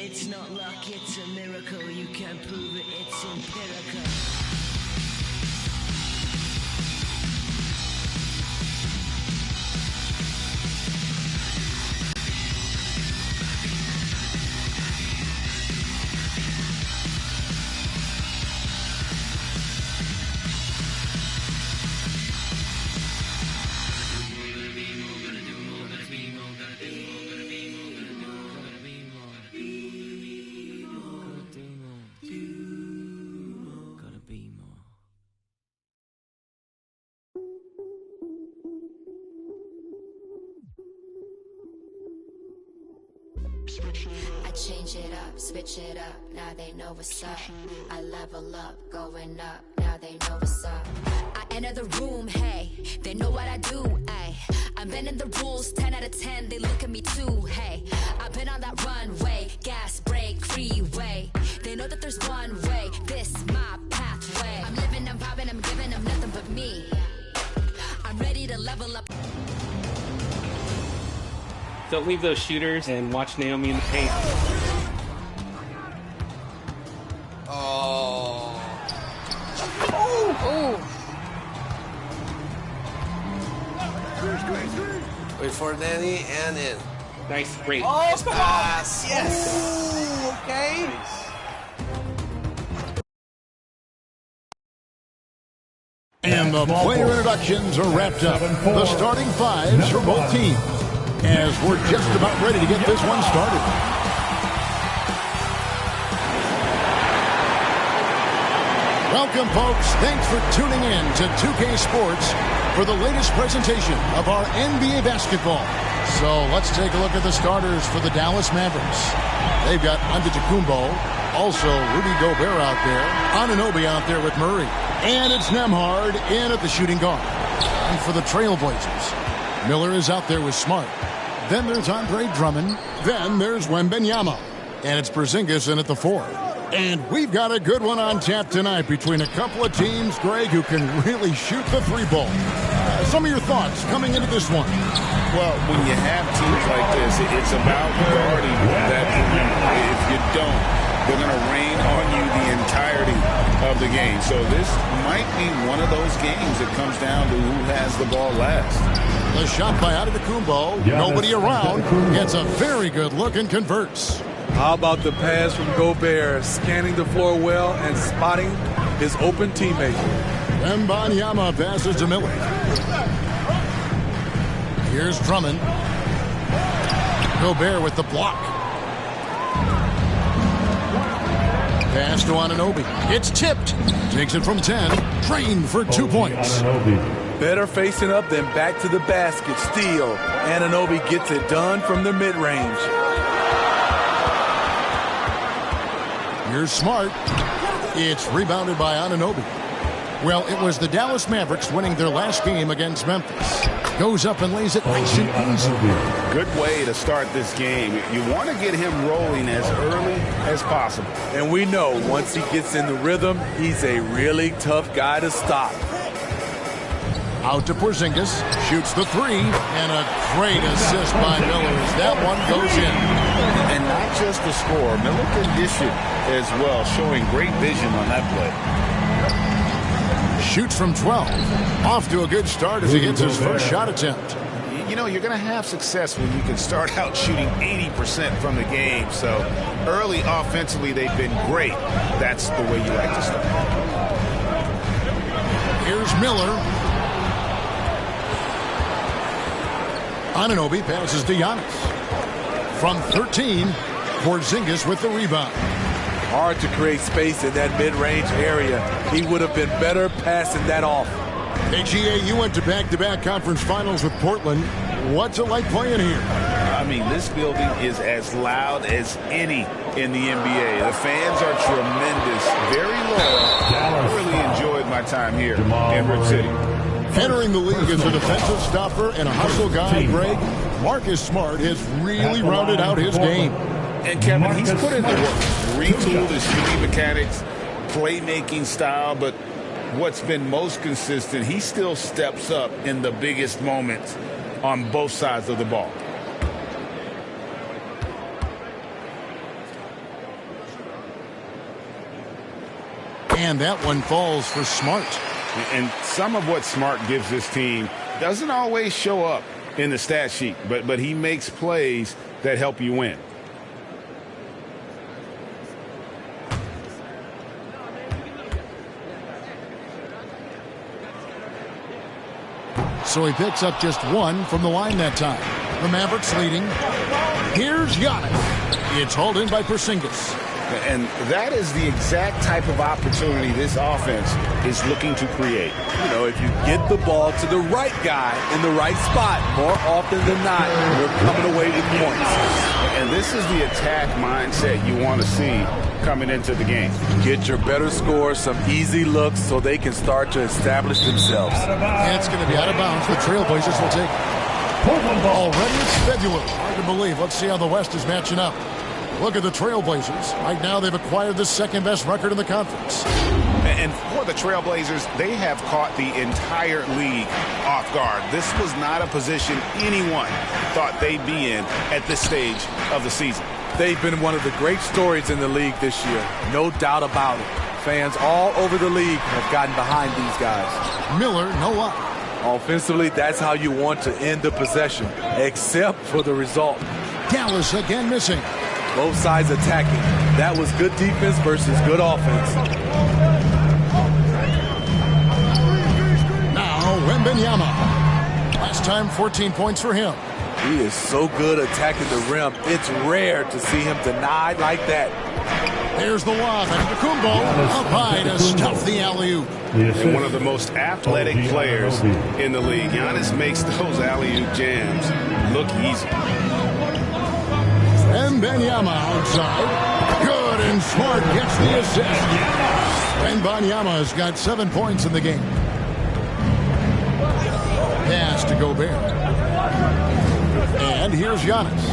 It's not luck, it's a miracle. You can prove it, it's empirical. I change it up, switch it up, now they know what's up. I level up, going up, now they know what's up. I enter the room, hey, they know what I do, ay. I'm bending the rules, 10 out of 10, they look at me too, hey. I've been on that runway, gas, brake, freeway. They know that there's one way, this my pathway. I'm living, I'm vibing, I'm giving them nothing but me. I'm ready to level up. Don't leave those shooters and watch Naomi in the paint. Oh. Wait for Danny and in. Nice, great. Oh, come on. Yes. Ooh, okay. And the player introductions are wrapped up. The starting fives for both teams, as we're just about ready to get this one started. Welcome, folks. Thanks for tuning in to 2K Sports for the latest presentation of our NBA basketball. So let's take a look at the starters for the Dallas Mavericks. They've got Antetokounmpo, also Rudy Gobert out there, Anunoby out there with Murray, and it's Nembhard in at the shooting guard. And for the Trailblazers, Miller is out there with Smart. Then there's Andre Drummond. Then there's Wembanyama. And it's Porzingis in at the 4. And we've got a good one on tap tonight between a couple of teams, Greg, who can really shoot the three ball. Some of your thoughts coming into this one. Well, when you have teams like this, it's about guarding that perimeter. If you don't, they're going to rain on you the entirety of the game. So this might be one of those games that comes down to who has the ball last. The shot by Antetokounmpo, nobody around, gets a very good look and converts. How about the pass from Gobert, scanning the floor well and spotting his open teammate. Wembanyama passes to Miller. Here's Drummond. Gobert with the block. Pass to Anunoby. It's tipped. Takes it from 10. Drained for 2 points. Better facing up than back to the basket. Steal. Anunoby gets it done from the mid-range. Here's Smart. It's rebounded by Anunoby. Well, it was the Dallas Mavericks winning their last game against Memphis. Goes up and lays it nice and easy. Good way to start this game. You want to get him rolling as early as possible. And we know once he gets in the rhythm, he's a really tough guy to stop. Out to Porzingis. Shoots the 3. And a great assist by Miller as that one goes in. And not just the score. Miller can dish it as well, showing great vision on that play. Shoots from 12. Off to a good start as he gets his first shot attempt. You know, you're going to have success when you can start out shooting 80% from the game. So early offensively, they've been great. That's the way you like to start. Here's Miller. Anunoby passes to Giannis. From 13, Porzingis with the rebound. Hard to create space in that mid-range area. He would have been better passing that off. Hey, GA, you went to back-to-back conference finals with Portland. What's it like playing here? I mean, this building is as loud as any in the NBA. The fans are tremendous, very loyal. I really enjoyed my time here in Rip City. Entering the league as a defensive stopper and a hustle guy, Greg, Marcus Smart has really rounded out his game. And Kevin, he's put in the work, retooled his shooting mechanics, playmaking style, but what's been most consistent, he still steps up in the biggest moments on both sides of the ball. And that one falls for Smart. And some of what Smart gives this team doesn't always show up in the stat sheet, but he makes plays that help you win. So he picks up just one from the line that time. The Mavericks leading. Here's Giannis. It's hauled in by Porzingis. And that is the exact type of opportunity this offense is looking to create. You know, if you get the ball to the right guy in the right spot, more often than not, you're coming away with points. And this is the attack mindset you want to see coming into the game. Get your better scores, some easy looks, so they can start to establish themselves. And it's going to be out of bounds. The Trailblazers will take it. Already it's February. Hard to believe. Let's see how the West is matching up. Look at the Trailblazers. Right now they've acquired the second-best record in the conference. And for the Trailblazers, they have caught the entire league off guard. This was not a position anyone thought they'd be in at this stage of the season. They've been one of the great stories in the league this year. No doubt about it. Fans all over the league have gotten behind these guys. Miller, no luck. Offensively, that's how you want to end the possession, except for the result. Dallas again missing. Both sides attacking. That was good defense versus good offense. Now, Wembanyama. Last time, 14 points for him. He is so good attacking the rim. It's rare to see him denied like that. There's the lob, and Kumbo up high to stuff the alley-oop. And one of the most athletic players in the league. Giannis makes those alley-oop jams look easy. Wembanyama outside. Good, and Smart gets the assist. Wembanyama has got 7 points in the game. Pass to Gobert. And here's Giannis.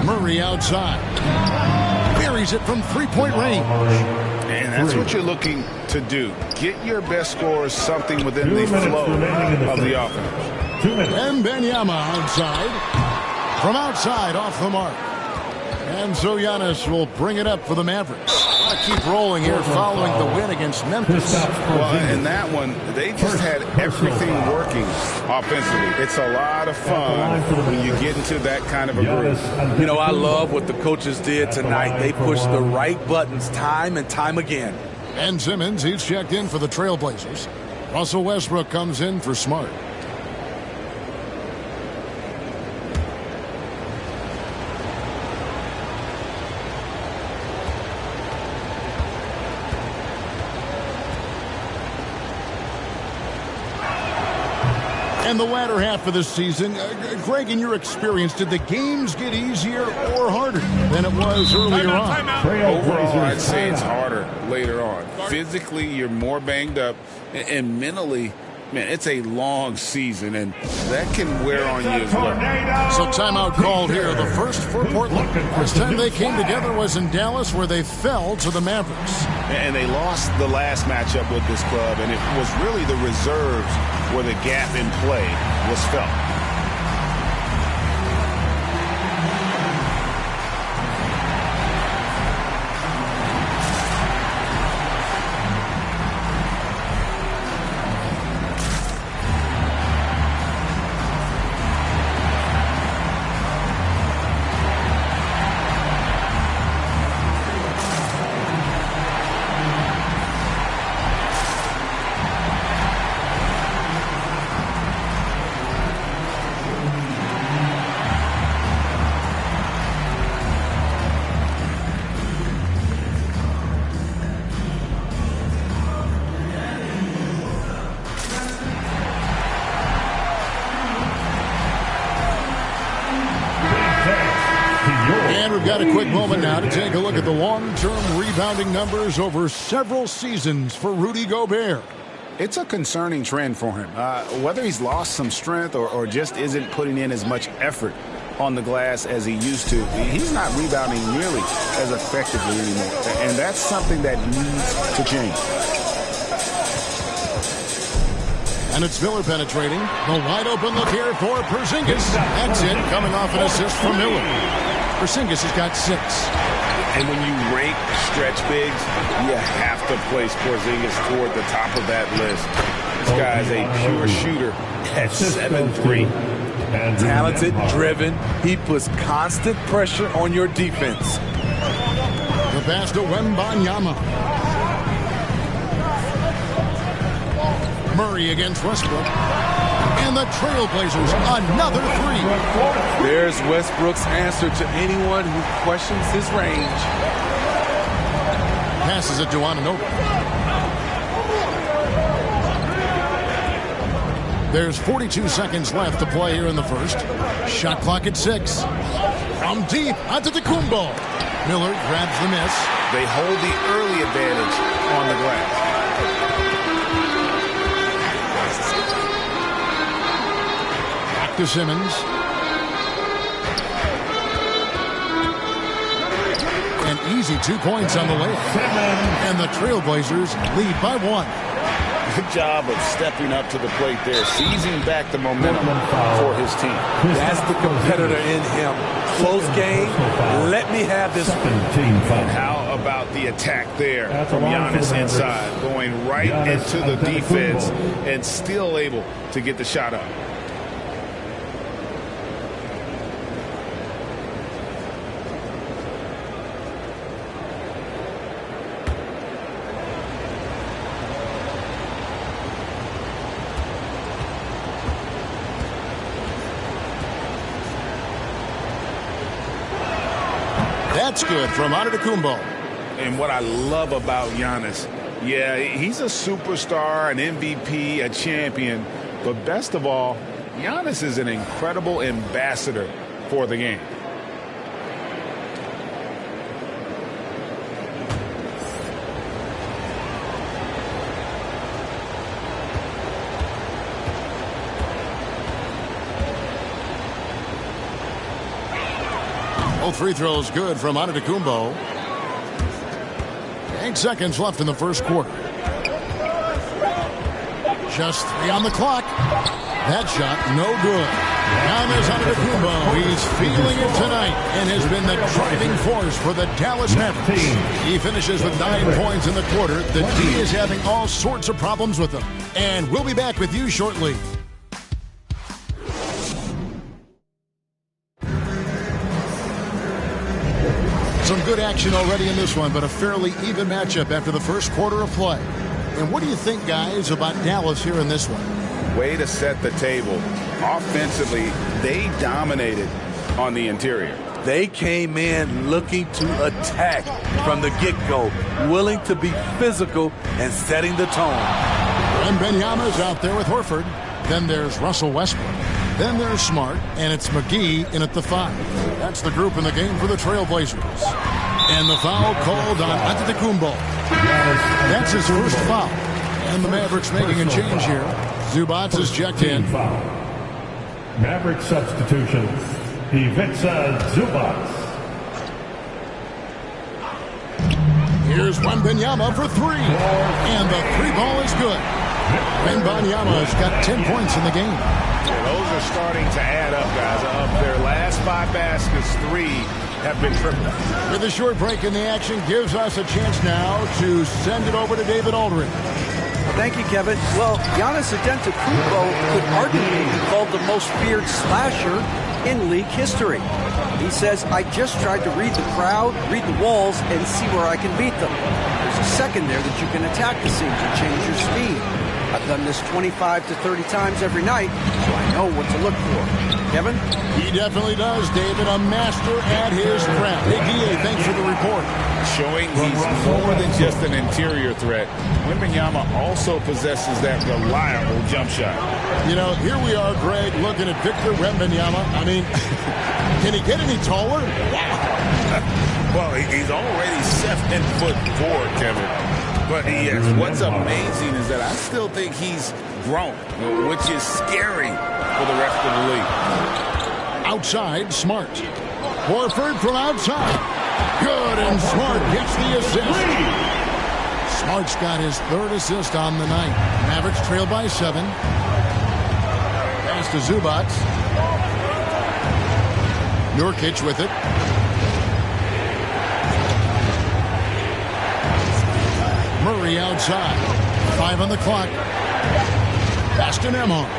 Murray outside. Buries it from three-point range. And that's what you're looking to do. Get your best scorers something within the flow of the offense. Wembanyama outside. From outside, off the mark. And so Giannis will bring it up for the Mavericks. Want to keep rolling here following the win against Memphis. Well, in that one, they just had everything working offensively. It's a lot of fun when you get into that kind of a group. You know, I love what the coaches did tonight. They pushed the right buttons time and time again. Ben Simmons, he's checked in for the Trailblazers. Russell Westbrook comes in for Smart. And the latter half of the season, Greg, in your experience, did the games get easier or harder than it was earlier on? Overall, I'd say it's harder later on. Physically, you're more banged up, and mentally, man, it's a long season, and that can wear on you as well. So timeout called here. The first for Portland. This time they came together was in Dallas, where they fell to the Mavericks. And they lost the last matchup with this club, and it was really the reserves where the gap in play was felt. got a quick moment now to take a look at the long-term rebounding numbers over several seasons for Rudy Gobert. It's a concerning trend for him. Whether he's lost some strength or just isn't putting in as much effort on the glass as he used to, he's not rebounding nearly as effectively anymore. And that's something that needs to change. And it's Miller penetrating. The wide open look here for Porzingis. That's it, coming off an assist from Miller. Porzingis has got 6. And when you rank stretch bigs, you have to place Porzingis toward the top of that list. This guy's a pure shooter at 7'3". Talented, driven. He puts constant pressure on your defense. The pass to Wembanyama. Murray against Westbrook. And the Trailblazers, another 3. There's Westbrook's answer to anyone who questions his range. Passes it to Anunoby. There's 42 seconds left to play here in the first. Shot clock at 6. From deep, Antetokounmpo. Miller grabs the miss. They hold the early advantage on the glass. To Simmons. An easy 2 points on the layup. And the Trailblazers lead by 1. Good job of stepping up to the plate there, seizing back the momentum for his team. That's the competitor in him. Close game. Let me have this. And how about the attack there from Giannis inside, going right into the defense and still able to get the shot up. That's good from Antetokounmpo. And what I love about Giannis, yeah, he's a superstar, an MVP, a champion. But best of all, Giannis is an incredible ambassador for the game. Both free throws good from Antetokounmpo. 8 seconds left in the first quarter. Just 3 on the clock. That shot, no good. Giannis Antetokounmpo, he's feeling it tonight and has been the driving force for the Dallas Mavericks. He finishes with 9 points in the quarter. The D is having all sorts of problems with him. And we'll be back with you shortly. Some good action already in this one, but a fairly even matchup after the first quarter of play. And what do you think, guys, about Dallas here in this one? Way to set the table. Offensively, they dominated on the interior. They came in looking to attack from the get-go, willing to be physical and setting the tone. And Wembanyama's out there with Horford. Then there's Russell Westbrook. Then there's Smart, and it's McGee in at the 5. That's the group in the game for the Trailblazers. And the foul called on Antetokounmpo. That's his first foul. And the Mavericks making a change here. Zubats is checked in. Maverick substitution, Ivica Zubats. Here's Wembanyama for 3. And the 3 ball is good. Wembanyama's got 10 points in the game. Yeah, those are starting to add up, guys. Of their last 5 baskets, 3 have been triple. With a short break in the action, gives us a chance now to send it over to David Aldridge. Thank you, Kevin. Well, Giannis Antetokounmpo could arguably be called the most feared slasher in league history. He says, I just tried to read the crowd, read the walls, and see where I can beat them. There's a second there that you can attack the seams and change your speed. I've done this 25 to 30 times every night, so I know what to look for. Kevin? He definitely does, David. A master at his craft. Hey, D.A., thanks for the report. Showing he's more than just an interior threat. Wembanyama also possesses that reliable jump shot. You know, here we are, Greg, looking at Victor Wembanyama. I mean, Can he get any taller? Well, he's already 7'4", Kevin. But yes, what's amazing is that I still think he's grown, which is scary for the rest of the league. Outside, Smart. Horford from outside. Good, and Smart gets the assist. Smart's got his third assist on the night. Mavericks trail by 7. Pass to Zubats. Nurkic with it. Murray outside. 5 on the clock. Pass to Nembhard.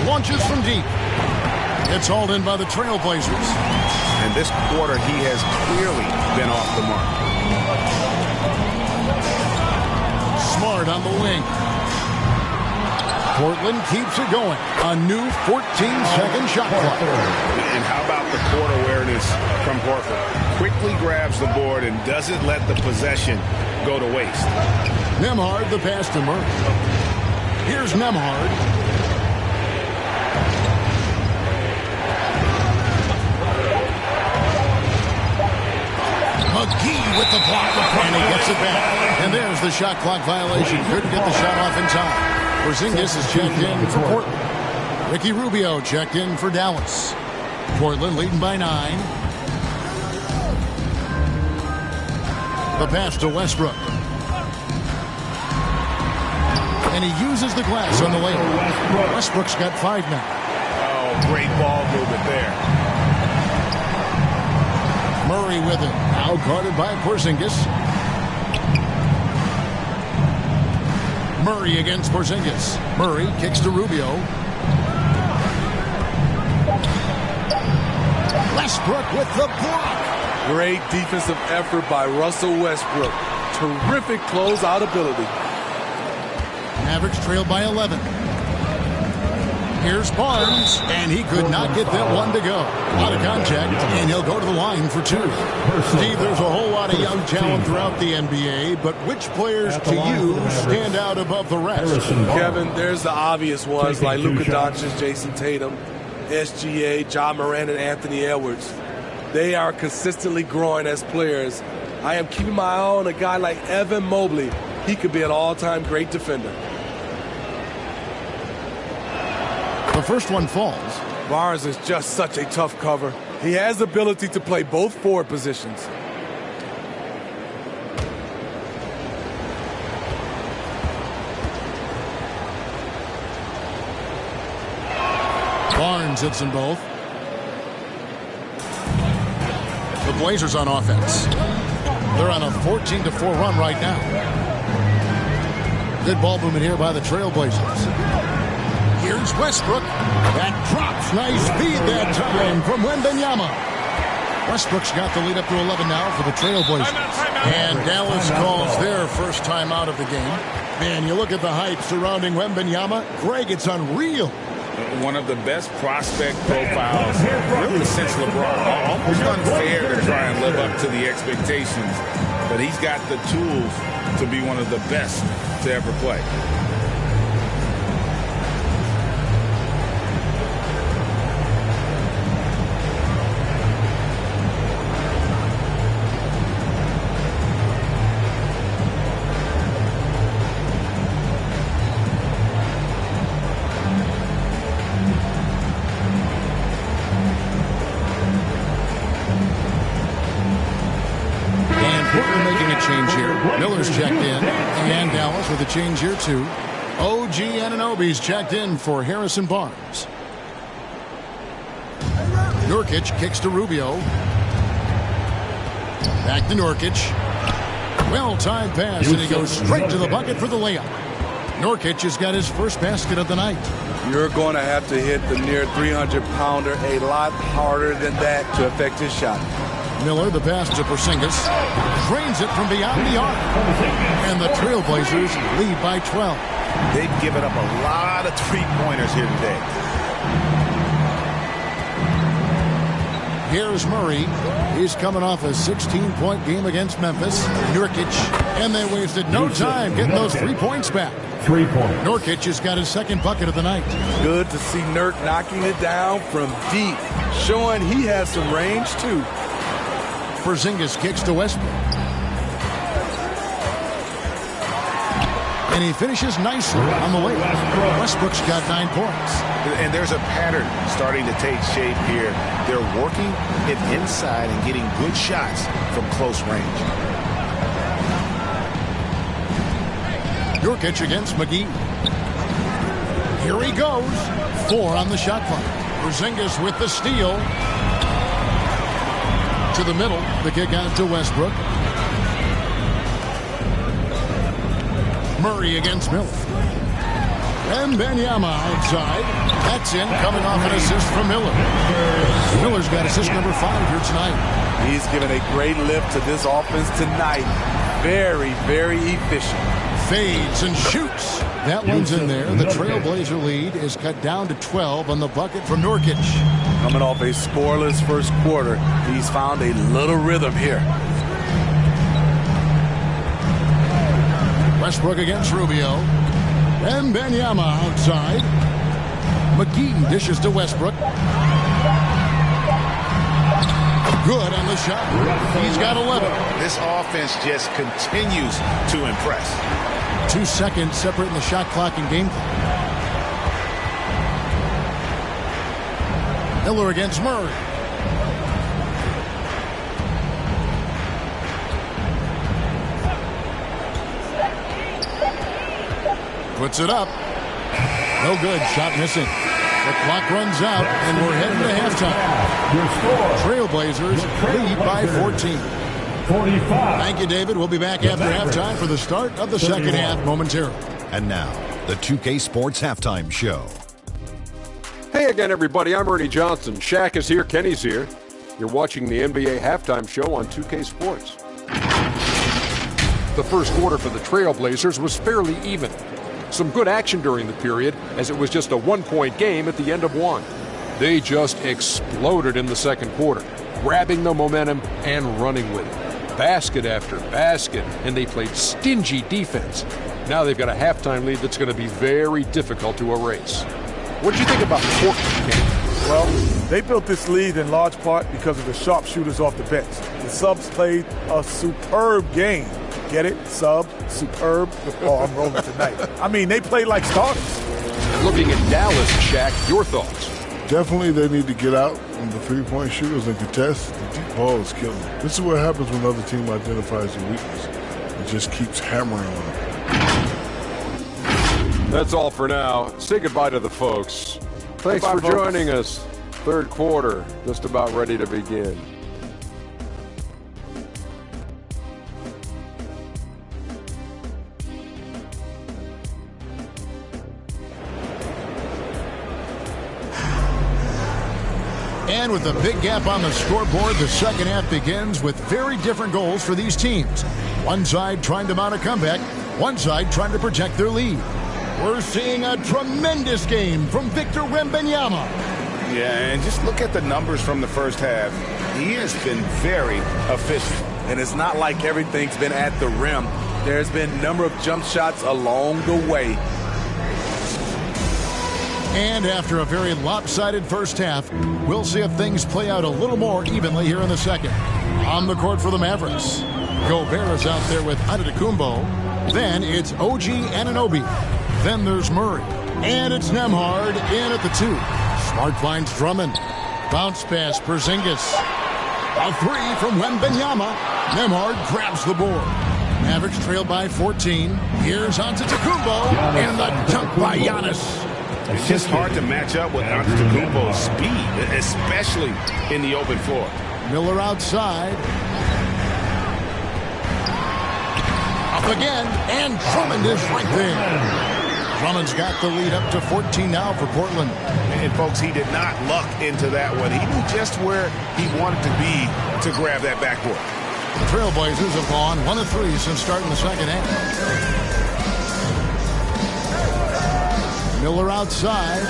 Launches from deep. It's hauled in by the Trailblazers. And this quarter, he has clearly been off the mark. Smart on the wing. Portland keeps it going. A new 14-second shot clock. And how about the court awareness from Horford? Quickly grabs the board and doesn't let the possession go to waste. Nembhard, the pass to Murray. Here's Nembhard. McGee with the block, and he gets it back. And there's the shot clock violation. Couldn't get the shot off in time. Porzingis is checked in for Portland. Ricky Rubio checked in for Dallas. Portland leading by 9. The pass to Westbrook. And he uses the glass on the layup. Westbrook's got 5 now. Oh, great ball movement there. Murray with it. Now guarded by Porzingis. Murray against Porzingis. Murray kicks to Rubio. Westbrook with the block. Great defensive effort by Russell Westbrook. Terrific closeout ability. Mavericks trail by 11. Here's Barnes, and he could not get that one to go. Out of contact, and he'll go to the line for 2. Steve, there's a whole lot of young talent throughout the NBA, but which players to you stand out above the rest? Kevin, there's the obvious ones like Luka Doncic, Jason Tatum, SGA, John Moran, and Anthony Edwards. They are consistently growing as players. I am keeping my eye on a guy like Evan Mobley. He could be an all-time great defender. The first one falls. Barnes is just such a tough cover. He has the ability to play both forward positions. Barnes hits them both. The Blazers on offense. They're on a 14-4 run right now. Good ball movement here by the Trailblazers. Here's Westbrook. That drops. Nice speed that time from Wembanyama. Westbrook's got the lead up to 11 now for the Trailblazers. And Dallas calls their first time out of the game. Man, you look at the hype surrounding Wembanyama. Greg, it's unreal. One of the best prospect profiles really since LeBron. Almost unfair to try and live up to the expectations. But he's got the tools to be one of the best to ever play. Change here. Miller's checked in. And Dallas with a change here, too. OG Anunoby's checked in for Harrison Barnes. Nurkic kicks to Rubio. Back to Nurkic. Well-timed pass, and he goes straight to the bucket for the layup. Nurkic has got his first basket of the night. You're going to have to hit the near 300-pounder a lot harder than that to affect his shot. Miller, the pass to Porzingis, drains it from beyond the arc. And the Trailblazers lead by 12. They've given up a lot of three-pointers here today. Here's Murray. He's coming off a 16-point game against Memphis. Nurkic. And they wasted no time getting those 3 points back. 3-point. Nurkic has got his second bucket of the night. Good to see Nurk knocking it down from deep, showing he has some range too. Porzingis kicks to Westbrook. And he finishes nicely on the way. Westbrook's got 9 points. And there's a pattern starting to take shape here. They're working it inside and getting good shots from close range. Nurkic against McGee. Here he goes. 4 on the shot clock. Porzingis with the steal. To the middle. The kick out to Westbrook. Murray against Miller. Wembanyama outside. That's in, coming off an assist from Miller. Miller's got assist number 5 here tonight. He's given a great lift to this offense tonight. Very, very efficient. Fades and shoots. That one's in there. The Trailblazer lead is cut down to 12 on the bucket from Nurkic. Coming off a scoreless first quarter, he's found a little rhythm here. Westbrook against Rubio. Wembanyama outside. McGee dishes to Westbrook. Good on the shot. He's got 11. This offense just continues to impress. 2 seconds separating the shot clock and game clock. Miller against Murray. Puts it up. No good. Shot missing. The clock runs out, and we're heading to halftime. Trailblazers lead by 14. 45. Thank you, David. We'll be back after halftime for the start of the second half momentarily. And now, the 2K Sports Halftime Show. Hey again, everybody. I'm Ernie Johnson. Shaq is here. Kenny's here. You're watching the NBA Halftime Show on 2K Sports. The first quarter for the Trailblazers was fairly even. Some good action during the period, as it was just a 1-point game at the end of one. They just exploded in the second quarter, grabbing the momentum and running with it. Basket after basket, and they played stingy defense. Now they've got a halftime lead that's going to be very difficult to erase. What did you think about Portland, Kenny? Well, they built this lead in large part because of the sharpshooters off the bench. The subs played a superb game. Get it? Sub, superb. Oh, I'm rolling tonight. I mean, they played like starters. And looking at Dallas, Shaq, your thoughts? Definitely they need to get out on the three-point shooters and contest. The deep ball is killing them. This is what happens when another team identifies a weakness. It just keeps hammering on them. That's all for now. Say goodbye to the folks. Thanks for joining us. Third quarter, just about ready to begin. And with a big gap on the scoreboard, the second half begins with very different goals for these teams. One side trying to mount a comeback, one side trying to protect their lead. We're seeing a tremendous game from Victor Wembanyama. Yeah, and just look at the numbers from the first half. He has been very efficient. And it's not like everything's been at the rim. There's been a number of jump shots along the way. And after a very lopsided first half, we'll see if things play out a little more evenly here in the second. On the court for the Mavericks, Gobert is out there with Antetokounmpo. Then it's OG Anunoby. Then there's Murray. And it's Nembhard in at the 2. Smart finds Drummond. Bounce pass, Porzingis. A 3 from Wembanyama. Nembhard grabs the board. Mavericks trail by 14. Here's Antetokounmpo. And the dunk by Giannis. It's just hard to match up with Antetokounmpo's speed, especially in the open floor. Miller outside. Up again, and Drummond is right there. Drummond's got the lead up to 14 now for Portland. And folks, he did not luck into that one. He knew just where he wanted to be to grab that backboard. The Trailblazers have gone 1 of 3 since starting the second half. Miller outside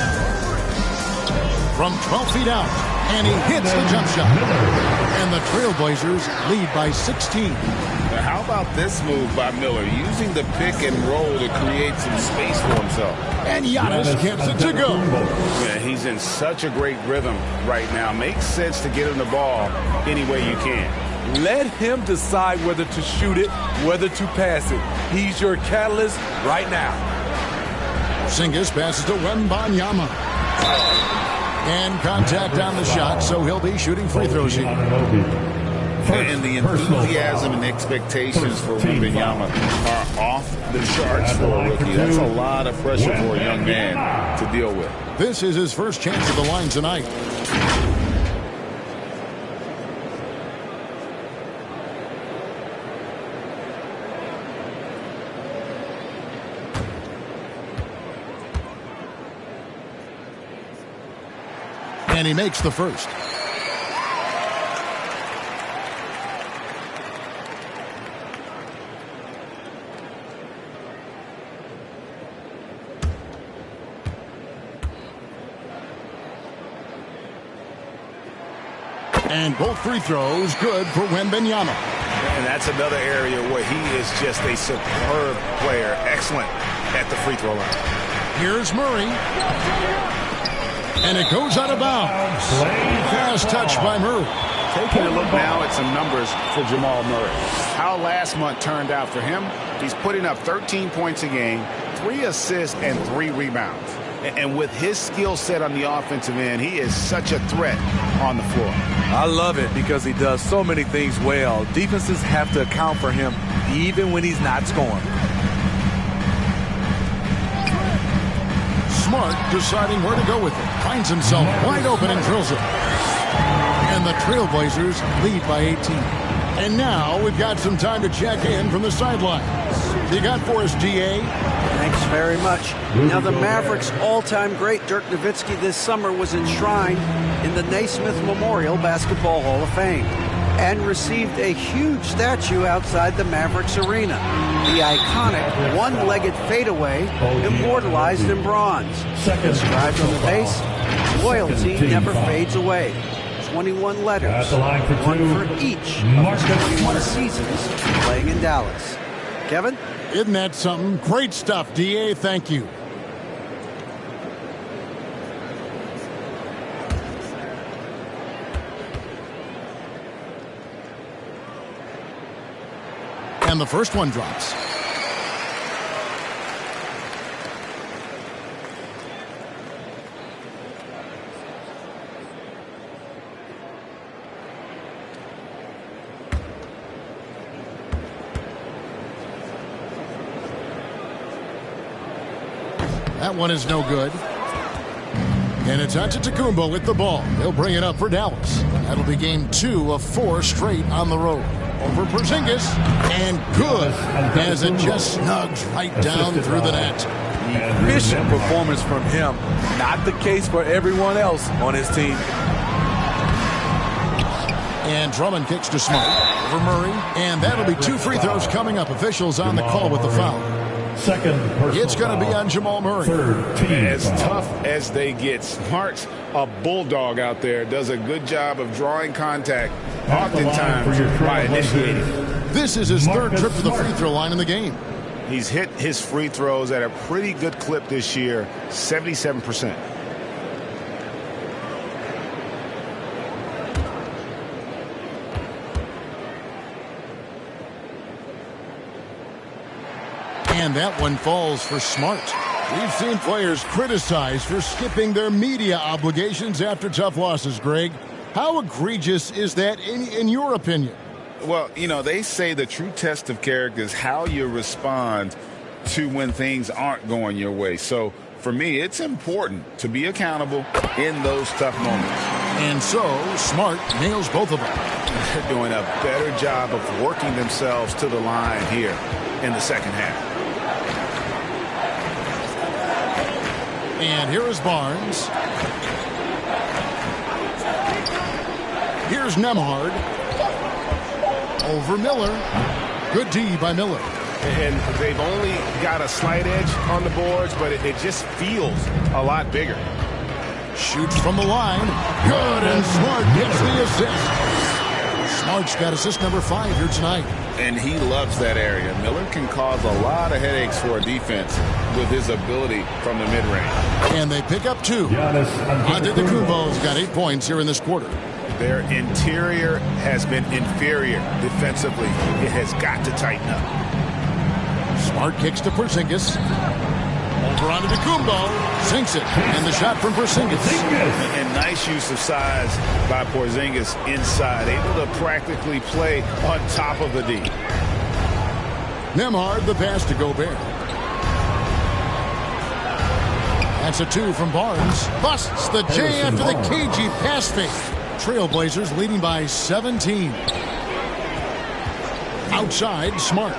from 12 feet out, and he hits the jump shot. And the Trailblazers lead by 16. Now, how about this move by Miller, using the pick and roll to create some space for himself? And Giannis gets it to go. Yeah, he's in such a great rhythm right now. Makes sense to get him the ball any way you can. Let him decide whether to shoot it, whether to pass it. He's your catalyst right now. Porzingis passes to Wembanyama. And contact on the shot, so he'll be shooting free throws here. And the enthusiasm and expectations for Wembanyama are off the charts for a rookie. That's a lot of pressure for a young man to deal with. This is his first chance at the line tonight. And he makes the first. And both free throws good for Wembanyama. And that's another area where he is just a superb player. Excellent at the free throw line. Here's Murray. And it goes out of bounds. Fast touch by Murray. Taking a look now at some numbers for Jamal Murray. How last month turned out for him, he's putting up 13 points a game, 3 assists, and 3 rebounds. And with his skill set on the offensive end, he is such a threat on the floor. I love it because he does so many things well. Defenses have to account for him even when he's not scoring. Smart deciding where to go with it. Finds himself wide open and drills it. And the Trailblazers lead by 18. And now we've got some time to check in from the sidelines. You got for us, DA? Thanks very much. Now, the Mavericks' all-time great Dirk Nowitzki this summer was enshrined in the Naismith Memorial Basketball Hall of Fame and received a huge statue outside the Mavericks arena. The iconic one-legged fadeaway immortalized in bronze. Inscribed on the base, loyalty never fades away. 21 letters, one for each of his 21 seasons playing in Dallas. Kevin? Isn't that something? Great stuff, DA. Thank you. And the first one drops. That one is no good. And it's Antetokounmpo with the ball. He'll bring it up for Dallas. That'll be game 2 of 4 straight on the road. Over Porzingis. And good as it just snugs right down through the net. Efficient performance from him. Not the case for everyone else on his team. And Drummond kicks to Smart. Over Murray. And that'll be 2 free throws coming up. Officials on the call with the foul. It's going to be on Jamal Murray. As tough as they get, Smart's a bulldog out there. Does a good job of drawing contact, oftentimes by initiating. This is his 3rd trip to the free throw line in the game. He's hit his free throws at a pretty good clip this year, 77%. And that one falls for Smart. We've seen players criticized for skipping their media obligations after tough losses, Greg. How egregious is that in your opinion? Well, you know, they say the true test of character is how you respond to when things aren't going your way. So, for me, it's important to be accountable in those tough moments. And so, Smart nails both of them. They're doing a better job of working themselves to the line here in the second half. And here is Barnes. Here's Nembhard. Over Miller. Good D by Miller. And they've only got a slight edge on the boards, but it just feels a lot bigger. Shoots from the line. Good, and Smart gets the assist. Smart's got assist number 5 here tonight. And he loves that area. Miller can cause a lot of headaches for a defense with his ability from the mid-range. And they pick up 2. Antetokounmpo's got 8 points here in this quarter. Their interior has been inferior defensively. It has got to tighten up. Smart kicks to Porzingis. Over onto Antetokounmpo. Sinks it. And the shot from Porzingis. And nice use of size by Porzingis inside. Able to practically play on top of the D. Nembhard the pass to Gobert. That's a 2 from Barnes. Busts the J after the cagey pass fake. Trailblazers leading by 17. Outside, Smart.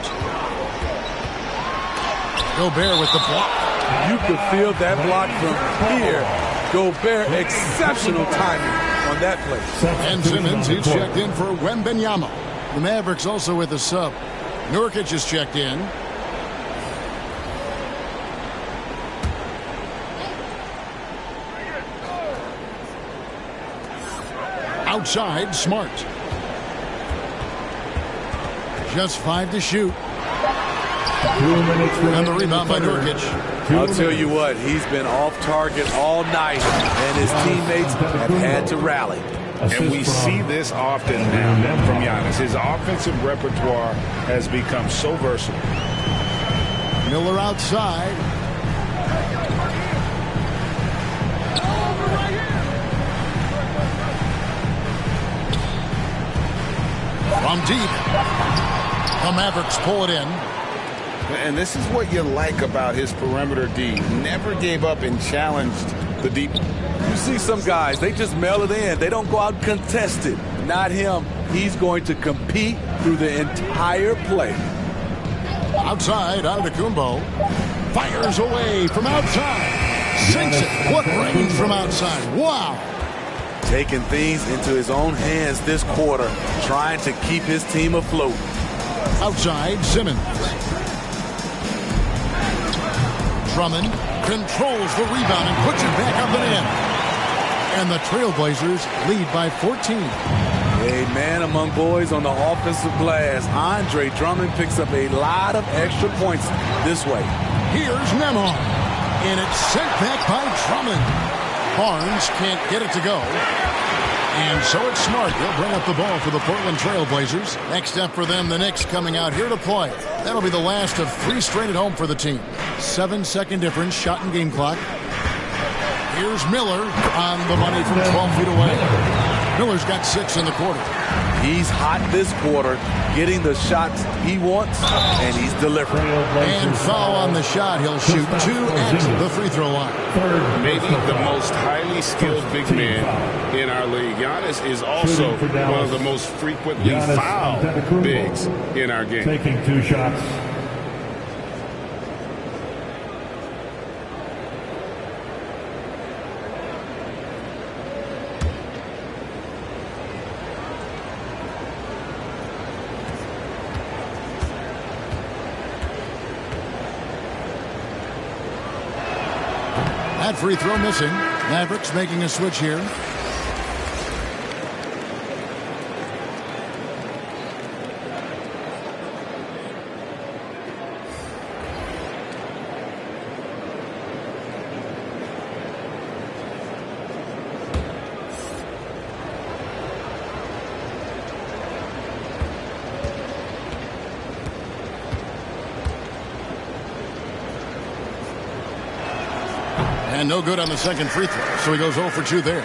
Gobert with the block. You could feel that block from here. Gobert, exceptional timing on that play. And Simmons, he's checked in for Wembanyama. The Mavericks also with a sub. Nurkic is checked in. Outside, Smart. Just 5 to shoot. And the rebound by Nurkic. I'll tell you what, he's been off target all night, and his teammates have had to rally. And we see this often now from Giannis. His offensive repertoire has become so versatile. Miller outside. From deep. The Mavericks pull it in. And this is what you like about his perimeter D. Never gave up and challenged the deep. You see some guys, they just mail it in. They don't go out and contest it. Not him. He's going to compete through the entire play. Outside, Antetokounmpo. Fires away from outside. Sinks it. What range from outside. Wow. Taking things into his own hands this quarter, trying to keep his team afloat. Outside, Simmons. Drummond controls the rebound and puts it back up and in. And the Trailblazers lead by 14. A man among boys on the offensive glass. Andre Drummond picks up a lot of extra points this way. Here's Nembhard. And it's sent back by Drummond. Barnes can't get it to go. And so it's Smart. He'll bring up the ball for the Portland Trailblazers. Next up for them, the Knicks coming out here to play. That'll be the last of 3 straight at home for the team. 7-second difference, shot and game clock. Here's Miller on the money from 12 feet away. Miller's got 6 in the quarter. He's hot this quarter, getting the shots he wants, and he's delivering. And foul on the shot. He'll shoot 2 at the free throw line. Maybe the most highly skilled big man in our league. Giannis is also one of the most frequently fouled bigs in our game. Taking 2 shots. That free throw missing. Mavericks making a switch here. And no good on the second free throw, so he goes 0 for 2 there.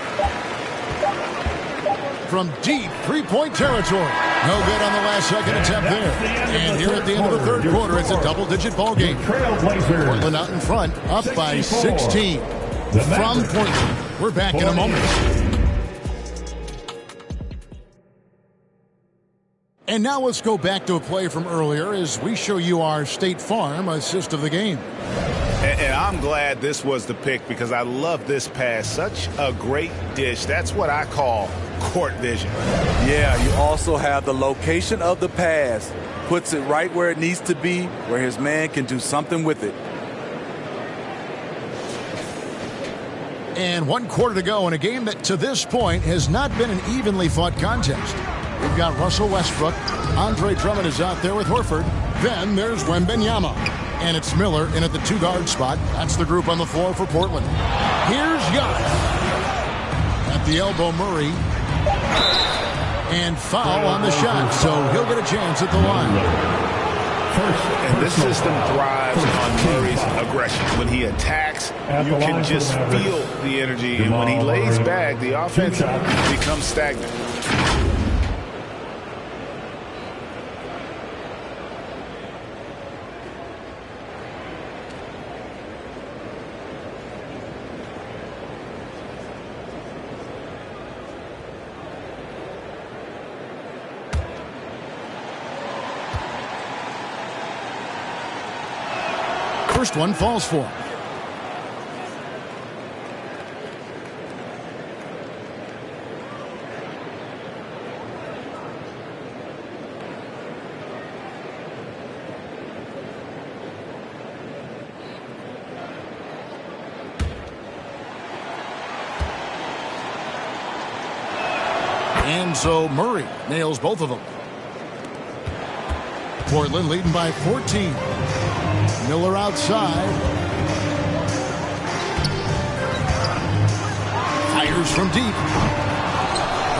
From deep three-point territory. No good on the last second attempt there. And here at the end of the third quarter, it's a double-digit ball game. Portland out in front, up by 16. From Portland, we're back in a moment. And now let's go back to a play from earlier as we show you our State Farm assist of the game. And I'm glad this was the pick because I love this pass. Such a great dish. That's what I call court vision. Yeah, you also have the location of the pass. Puts it right where it needs to be, where his man can do something with it. And 1 quarter to go in a game that to this point has not been an evenly fought contest. We've got Russell Westbrook. Andre Drummond is out there with Horford. Then there's Wembanyama. And it's Miller in at the 2-guard spot. That's the group on the floor for Portland. Here's Giannis. At the elbow, Murray. And foul on the shot, so he'll get a chance at the line. And this system thrives on Murray's aggression. When he attacks, you can just feel the energy. And when he lays back, the offense becomes stagnant. First one falls for him. And so Murray nails both of them. Portland leading by 14. Miller outside. Fires from deep.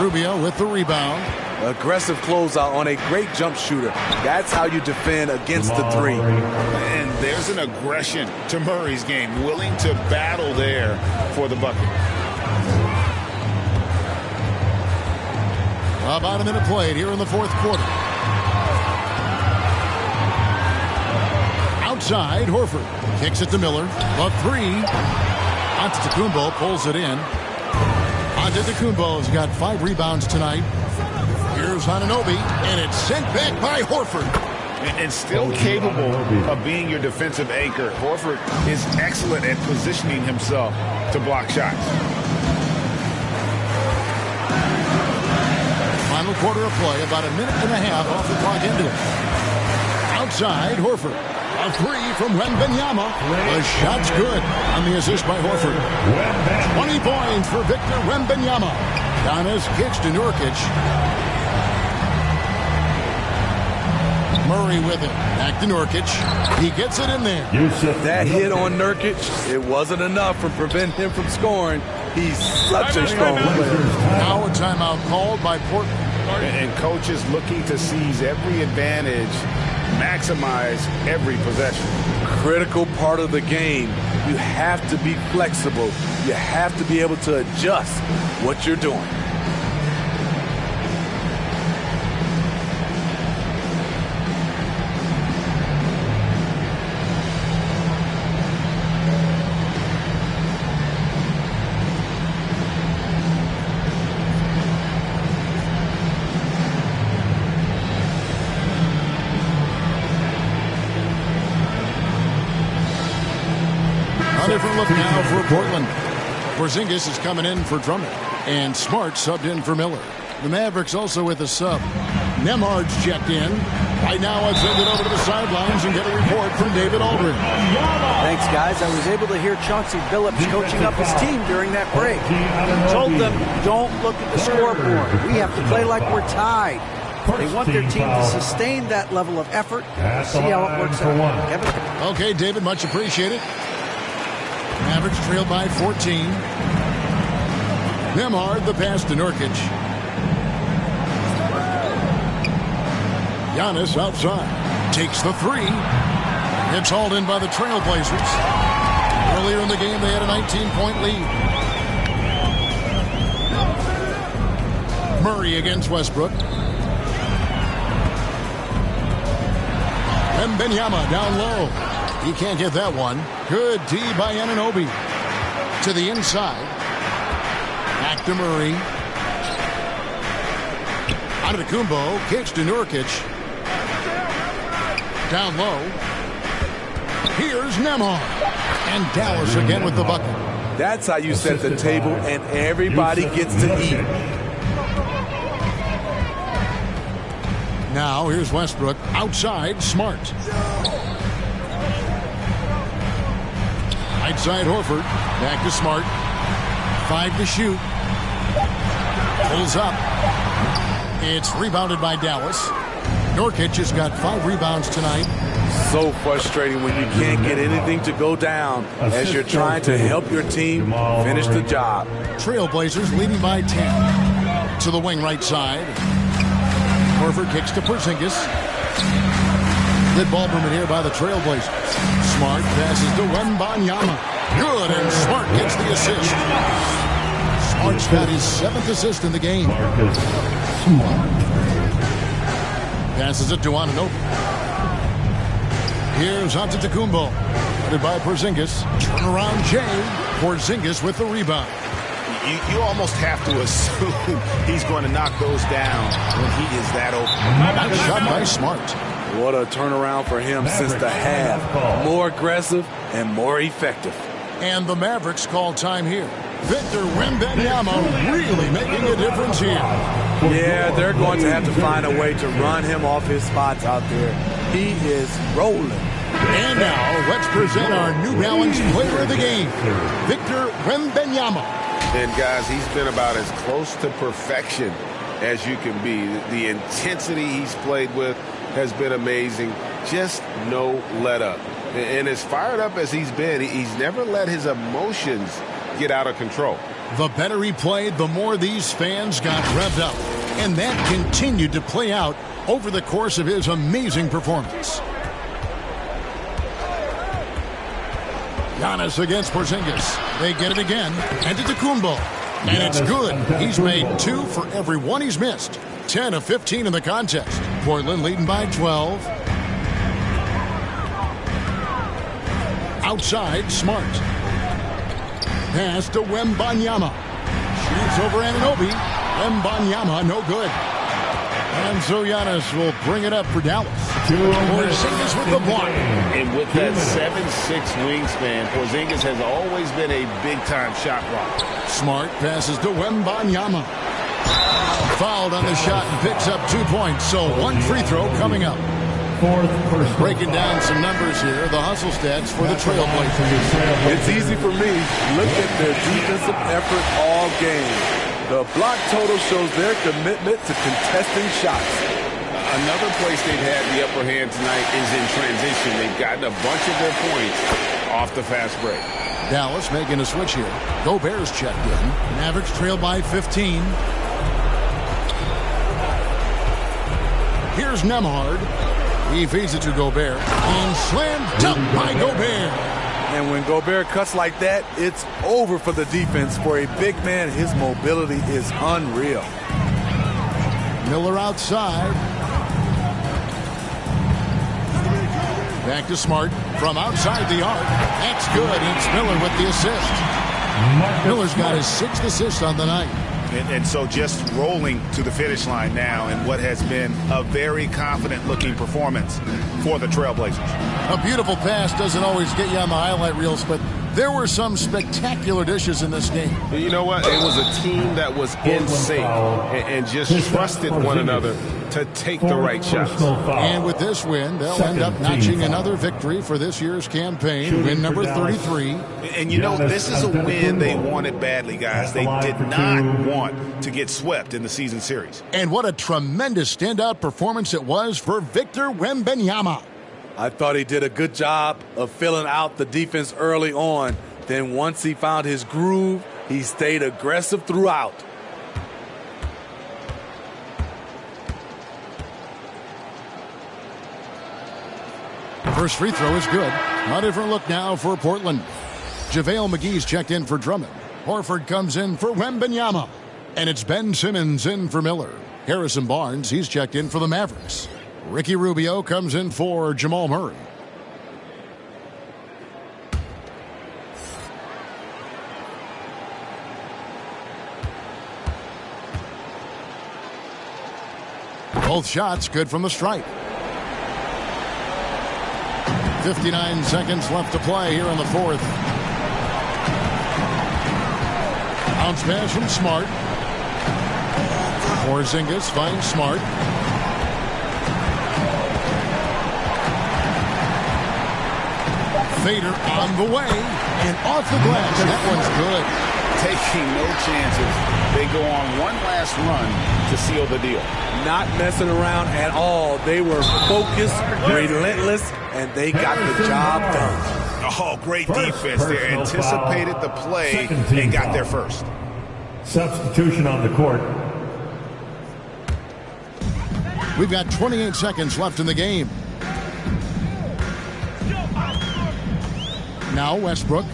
Rubio with the rebound. Aggressive closeout on a great jump shooter. That's how you defend against the three. And there's an aggression to Murray's game. Willing to battle there for the bucket. About a minute played here in the fourth quarter. Outside, Horford kicks it to Miller. The three. Antetokounmpo pulls it in. Antetokounmpo's got 5 rebounds tonight. Here's Anunoby, and it's sent back by Horford. And still capable of being your defensive anchor. Horford is excellent at positioning himself to block shots. Final quarter of play, about a minute and a half off the clock into it. Outside, Horford. A 3 from Wembanyama. The shot's good on the assist by Horford. 20 points for Victor Wembanyama. Giannis kicks to Nurkic. Murray with it. Back to Nurkic. He gets it in there. That hit on Nurkic, it wasn't enough to prevent him from scoring. He's such a strong player. Now a timeout called by Portland. And coaches looking to seize every advantage, maximize every possession. Critical part of the game. You have to be flexible. You have to be able to adjust what you're doing. Different look now for Portland. Porzingis is coming in for Drummond, and Smart subbed in for Miller. The Mavericks also with a sub. Nemhard's checked in. Right now, I'll send it over to the sidelines and get a report from David Aldridge. Thanks, guys. I was able to hear Chauncey Billups coaching up his team during that break. He told them, don't look at the scoreboard. We have to play like we're tied. They want their team to sustain that level of effort. See how it works out. Kevin? Okay, David, much appreciated. Mavericks trail by 14. Nemhard, the pass to Nurkic. Giannis outside. Takes the 3. It's hauled in by the Trailblazers. Earlier in the game, they had a 19-point lead. Murray against Westbrook. Wembanyama down low. He can't get that one. Good D by Anunoby. To the inside. Back to Murray. Antetokounmpo kicks to Nurkic. Down low. Here's Nemhard. And Dallas again with the bucket. That's how you set the table and everybody gets to eat. Now here's Westbrook. Outside, Smart. Right side, Horford. Back to Smart. 5 to shoot. Pulls up. It's rebounded by Dallas. Nurkic has got 5 rebounds tonight. So frustrating when you can't get anything to go down as you're trying to help your team finish the job. Trailblazers leading by 10. To the wing right side. Horford kicks to Porzingis. Good ball movement here by the Trailblazers. Smart passes to Wembanyama. Good, and Smart gets the assist. Smart's got his 7th assist in the game. Passes it to Anunoby. Here's Antetokounmpo. Headed by Porzingis. Turnaround Jay. Porzingis with the rebound. You almost have to assume he's going to knock those down when he is that open. Shot by Smart. What a turnaround for him since the half. More aggressive and more effective. And the Mavericks call time here. Victor Wembanyama really making a difference here. Yeah, they're going to have to find a way to run him off his spots out there. He is rolling. And now, let's present our New Balance player of the game, Victor Wembanyama. And guys, he's been about as close to perfection as you can be. The intensity he's played with has been amazing. Just no let up. And as fired up as he's been, he's never let his emotions get out of control. The better he played, the more these fans got revved up. And that continued to play out over the course of his amazing performance. Giannis against Porzingis. They get it again. Antetokounmpo. And it's good. He's made 2 for every 1 he's missed. 10 of 15 in the contest. Portland leading by 12. Outside, Smart. Pass to Wembanyama. Shoots over Anunoby. Wembanyama, no good. And so Giannis will bring it up for Dallas. Porzingis with the block. And with that 7'6" wingspan, Porzingis has always been a big-time shot blocker. Smart passes to Wembanyama. Fouled on the shot and picks up 2 points. So 1 free throw coming up. Breaking down some numbers here, the hustle stats for the Trailblazers. It's easy for me. Look at their defensive effort all game. The block total shows their commitment to contesting shots. Another place they've had the upper hand tonight is in transition. They've gotten a bunch of their points off the fast break. Dallas making a switch here. Gobert's checked in. Mavericks trail by 15. Here's Nembhard. He feeds it to Gobert. And slammed dunk by Gobert. And when Gobert cuts like that, it's over for the defense. For a big man, his mobility is unreal. Miller outside. Back to Smart from outside the arc. That's good. It's Miller with the assist. Miller's got his 6th assist on the night. And so just rolling to the finish line now in what has been a very confident-looking performance for the Trailblazers. A beautiful pass doesn't always get you on the highlight reels, but there were some spectacular dishes in this game. You know what? It was a team that was in sync and just trusted one another to take the right shots. And with this win, they'll end up notching another victory for this year's campaign, win number 33. And you know, this is a win they wanted badly, guys. They did not want to get swept in the season series. And what a tremendous standout performance it was for Victor Wembanyama. I thought he did a good job of filling out the defense early on. Then once he found his groove, he stayed aggressive throughout. First free throw is good. A different look now for Portland. JaVale McGee's checked in for Drummond. Horford comes in for Wembanyama. And it's Ben Simmons in for Miller. Harrison Barnes, he's checked in for the Mavericks. Ricky Rubio comes in for Jamal Murray. Both shots good from the stripe. 59 seconds left to play here in the 4th. Bounce pass from Smart. Porzingis finds Smart. Fader on the way and off the glass. That one's good. Taking no chances they go on one last run to seal the deal. Not messing around at all. They were focused, relentless, and they got the job done. Oh, great defense there. Anticipated the play and got there first. Substitution on the court. We've got 28 seconds left in the game. Now Westbrook.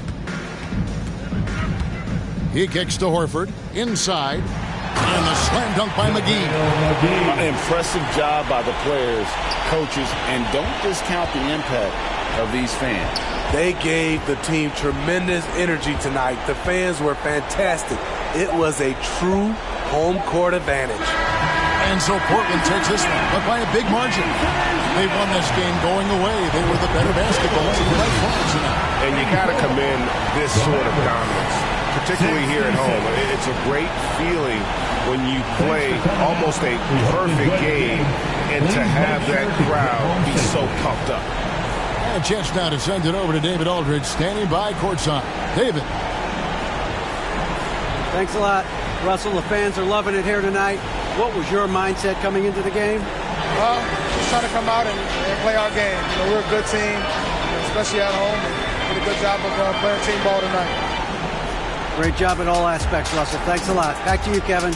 He kicks to Horford. Inside. And the slam dunk by McGee. Impressive job by the players, coaches, and don't discount the impact of these fans. They gave the team tremendous energy tonight. The fans were fantastic. It was a true home court advantage. And so Portland takes this one, but by a big margin. They won this game going away. They were the better basketball team by far tonight. And you got to commend this sort of dominance, particularly here at home. It's a great feeling when you play almost a perfect game and to have that crowd be so pumped up. And a chance now to send it over to David Aldridge, standing by courtside. David. Thanks a lot, Russell. The fans are loving it here tonight. What was your mindset coming into the game? Well, just trying to come out and play our game. You know, we're a good team, especially at home, and did a good job of playing team ball tonight. Great job in all aspects, Russell. Thanks a lot. Back to you, Kevin.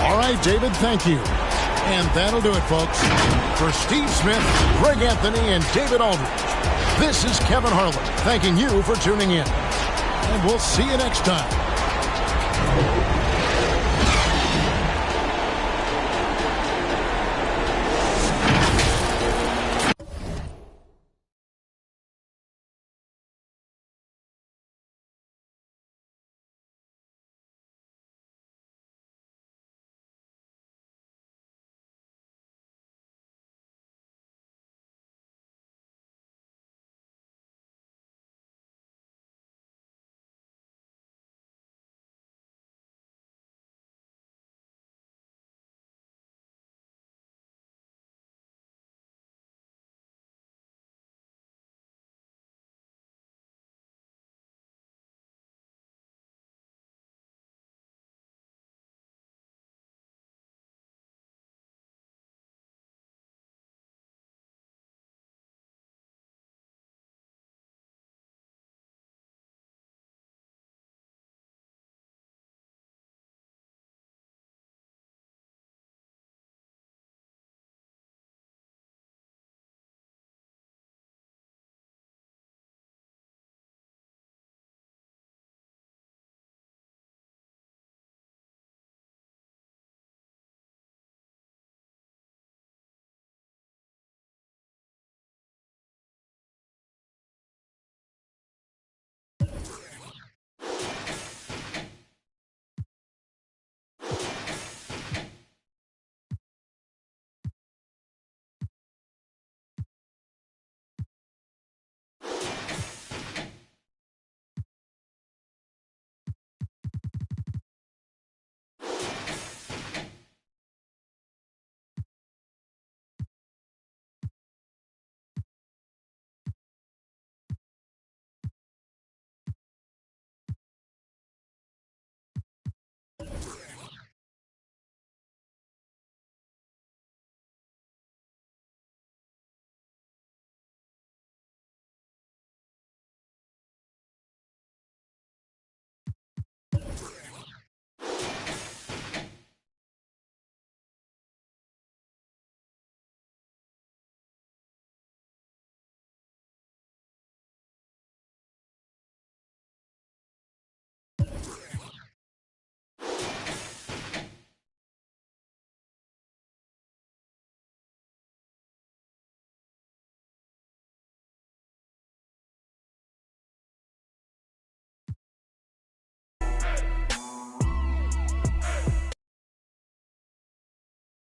All right, David, thank you. And that'll do it, folks. For Steve Smith, Greg Anthony, and David Aldridge, this is Kevin Harlan thanking you for tuning in. And we'll see you next time